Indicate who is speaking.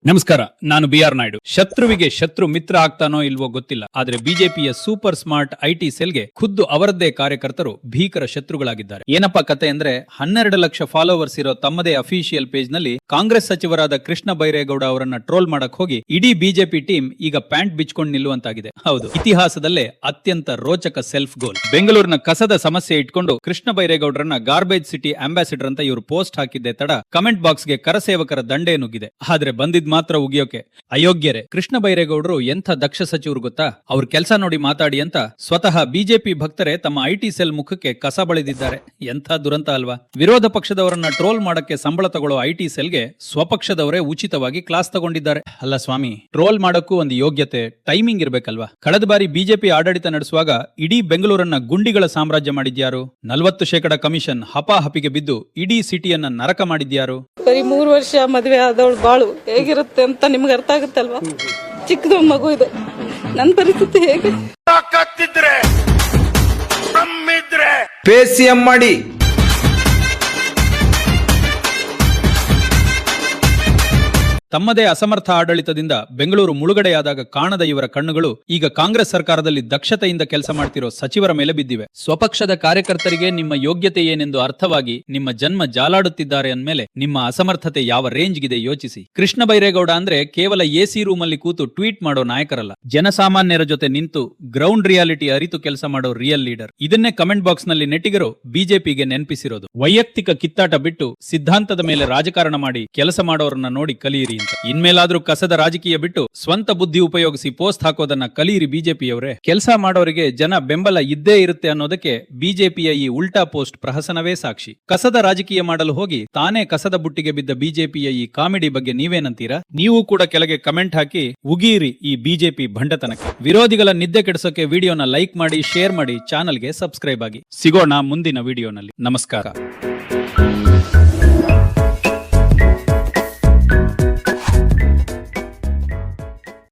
Speaker 1: ನಮಸ್ಕಾರ, ನಾನು ಬಿ.ಆರ್. ನಾಯ್ಡು. ಶತ್ರುವಿಗೆ ಶತ್ರು ಮಿತ್ರ ಆಗ್ತಾನೋ ಇಲ್ವೋ ಗೊತ್ತಿಲ್ಲ, ಆದ್ರೆ ಬಿಜೆಪಿಯ ಸೂಪರ್ ಸ್ಮಾರ್ಟ್ ಐಟಿ ಸೆಲ್ಗೆ ಖುದ್ದು ಅವರದ್ದೇ ಕಾರ್ಯಕರ್ತರು ಭೀಕರ ಶತ್ರುಗಳಾಗಿದ್ದಾರೆ. ಏನಪ್ಪಾ ಕತೆ ಅಂದ್ರೆ 12 ಲಕ್ಷ ಫಾಲೋವರ್ಸ್ ಇರೋ ತಮ್ಮದೇ ಅಫಿಷಿಯಲ್ ಪೇಜ್ ನಲ್ಲಿ ಕಾಂಗ್ರೆಸ್ ಸಚಿವರಾದ ಕೃಷ್ಣ ಬೈರೇಗೌಡ ಅವರನ್ನ ಟ್ರೋಲ್ ಮಾಡಕ್ ಹೋಗಿ ಇಡೀ ಬಿಜೆಪಿ ಟೀಮ್ ಈಗ ಪ್ಯಾಂಟ್ ಬಿಚ್ಕೊಂಡು ನಿಲ್ಲುವಂತಾಗಿದೆ. ಹೌದು, ಇತಿಹಾಸದಲ್ಲೇ ಅತ್ಯಂತ ರೋಚಕ ಸೆಲ್ಫ್ ಗೋಲ್. ಬೆಂಗಳೂರಿನ ಕಸದ ಸಮಸ್ಯೆ ಇಟ್ಕೊಂಡು ಕೃಷ್ಣ ಬೈರೇಗೌಡರನ್ನ ಗಾರ್ಬೇಜ್ ಸಿಟಿ ಅಂಬಾಸಿಡರ್ ಅಂತ ಇವರು ಪೋಸ್ಟ್ ಹಾಕಿದ್ದೆ ತಡ ಕಮೆಂಟ್ ಬಾಕ್ಸ್ಗೆ ಕರಸೇವಕರ ದಂಡೇ ನುಗ್ಗಿದೆ. ಆದ್ರೆ ಬಂದಿದ್ ಮಾತ್ರ ಉಗಿಯೋಕೆ ಅಯೋಗ್ಯರೇ. ಕೃಷ್ಣ ಬೈರೇಗೌಡರು ಎಂಥ ದಕ್ಷ ಸಚಿವರು ಗೊತ್ತಾ? ಅವ್ರ ಕೆಲಸ ನೋಡಿ ಮಾತಾಡಿ ಅಂತ ಸ್ವತಃ ಬಿಜೆಪಿ ಭಕ್ತರೇ ತಮ್ಮ ಐಟಿ ಸೆಲ್ ಮುಖಕ್ಕೆ ಕಸ ಬಳಿದಿದ್ದಾರೆ. ಎಂಥ ದುರಂತ ಅಲ್ವಾ? ವಿರೋಧ ಪಕ್ಷದವರನ್ನ ಟ್ರೋಲ್ ಮಾಡಕ್ಕೆ ಸಂಬಳ ತಗೊಳ್ಳೋ ಐಟಿ ಸೆಲ್ಗೆ ಸ್ವಪಕ್ಷದವರೇ ಉಚಿತವಾಗಿ ಕ್ಲಾಸ್ ತಗೊಂಡಿದ್ದಾರೆ. ಅಲ್ಲ ಸ್ವಾಮಿ, ಟ್ರೋಲ್ ಮಾಡಕ್ಕೂ ಒಂದು ಯೋಗ್ಯತೆ, ಟೈಮಿಂಗ್ ಇರ್ಬೇಕಲ್ವಾ? ಕಳೆದ ಬಾರಿ ಬಿಜೆಪಿ ಆಡಳಿತ ನಡೆಸುವಾಗ ಇಡೀ ಬೆಂಗಳೂರನ್ನ ಗುಂಡಿಗಳ ಸಾಮ್ರಾಜ್ಯ ಮಾಡಿದ್ಯಾರು? 40% ಕಮಿಷನ್ ಹಪಾಹಪಿಗೆ ಬಿದ್ದು ಇಡೀ ಸಿಟಿಯನ್ನ ನರಕ ಮಾಡಿದ್ಯಾರು?
Speaker 2: ಬರೀ 3 ವರ್ಷ ಮದುವೆ ಆದವಳು ಬಾಳು ಹೇಗಿರುತ್ತೆ ಅಂತ ನಿಮ್ಗೆ ಅರ್ಥ ಆಗುತ್ತಲ್ವಾ? ಚಿಕ್ಕದು ಮಗು ಇದು. ನನ್ನ ಪರಿಸ್ಥಿತಿ ಹೇಗೆ?
Speaker 3: ಪೇಸಿಎಂ ಮಾಡಿ
Speaker 1: ತಮ್ಮದೇ ಅಸಮರ್ಥ ಆಡಳಿತದಿಂದ ಬೆಂಗಳೂರು ಮುಳುಗಡೆಯಾದಾಗ ಕಾಣದ ಇವರ ಕಣ್ಣುಗಳು ಈಗ ಕಾಂಗ್ರೆಸ್ ಸರ್ಕಾರದಲ್ಲಿ ದಕ್ಷತೆಯಿಂದ ಕೆಲಸ ಮಾಡ್ತಿರೋ ಸಚಿವರ ಮೇಲೆ ಬಿದ್ದಿವೆ. ಸ್ವಪಕ್ಷದ ಕಾರ್ಯಕರ್ತರಿಗೆ ನಿಮ್ಮ ಯೋಗ್ಯತೆ ಏನೆಂದು ಅರ್ಥವಾಗಿ ನಿಮ್ಮ ಜನ್ಮ ಜಾಲಾಡುತ್ತಿದ್ದಾರೆ ಅಂದ್ಮೇಲೆ ನಿಮ್ಮ ಅಸಮರ್ಥತೆ ಯಾವ ರೇಂಜ್ಗಿದೆ ಯೋಚಿಸಿ. ಕೃಷ್ಣ ಬೈರೇಗೌಡ ಅಂದ್ರೆ ಕೇವಲ ಎಸಿ ರೂಮ್ ಅಲ್ಲಿ ಕೂತು ಟ್ವೀಟ್ ಮಾಡೋ ನಾಯಕರಲ್ಲ, ಜನಸಾಮಾನ್ಯರ ಜೊತೆ ನಿಂತು ಗ್ರೌಂಡ್ ರಿಯಾಲಿಟಿ ಅರಿತು ಕೆಲಸ ಮಾಡೋ ರಿಯಲ್ ಲೀಡರ್. ಇದನ್ನೇ ಕಮೆಂಟ್ ಬಾಕ್ಸ್ ನಲ್ಲಿ ನೆಟ್ಟಿಗರು ಬಿಜೆಪಿಗೆ ನೆನಪಿಸಿರೋದು. ವೈಯಕ್ತಿಕ ಕಿತ್ತಾಟ ಬಿಟ್ಟು ಸಿದ್ಧಾಂತದ ಮೇಲೆ ರಾಜಕಾರಣ ಮಾಡಿ ಕೆಲಸ ಮಾಡೋರನ್ನ ನೋಡಿ ಕಲಿಯಿರಿ. ಇನ್ಮೇಲಾದ್ರೂ ಕಸದ ರಾಜಕೀಯ ಬಿಟ್ಟು ಸ್ವಂತ ಬುದ್ಧಿ ಉಪಯೋಗಿಸಿ ಪೋಸ್ಟ್ ಹಾಕೋದನ್ನ ಕಲಿಯಿರಿ ಬಿಜೆಪಿಯವರೇ. ಕೆಲಸ ಮಾಡೋರಿಗೆ ಜನ ಬೆಂಬಲ ಇದ್ದೇ ಇರುತ್ತೆ ಅನ್ನೋದಕ್ಕೆ ಬಿಜೆಪಿಯ ಈ ಉಲ್ಟಾ ಪೋಸ್ಟ್ ಪ್ರಹಸನವೇ ಸಾಕ್ಷಿ. ಕಸದ ರಾಜಕೀಯ ಮಾಡಲು ಹೋಗಿ ತಾನೇ ಕಸದ ಬುಟ್ಟಿಗೆ ಬಿದ್ದ ಬಿಜೆಪಿಯ ಈ ಕಾಮಿಡಿ ಬಗ್ಗೆ ನೀವೇನಂತೀರಾ? ನೀವು ಕೂಡ ಕೆಳಗೆ ಕಮೆಂಟ್ ಹಾಕಿ ಉಗೀರಿ ಈ ಬಿಜೆಪಿ ಭಂಡತನಕ್ಕೆ. ವಿರೋಧಿಗಳ ನಿದ್ದೆ ಕೆಡಿಸೋಕೆ ವಿಡಿಯೋನ ಲೈಕ್ ಮಾಡಿ, ಶೇರ್ ಮಾಡಿ, ಚಾನಲ್ಗೆ ಸಬ್ಸ್ಕ್ರೈಬ್ ಆಗಿ. ಸಿಗೋಣ ಮುಂದಿನ ವಿಡಿಯೋನಲ್ಲಿ. ನಮಸ್ಕಾರ.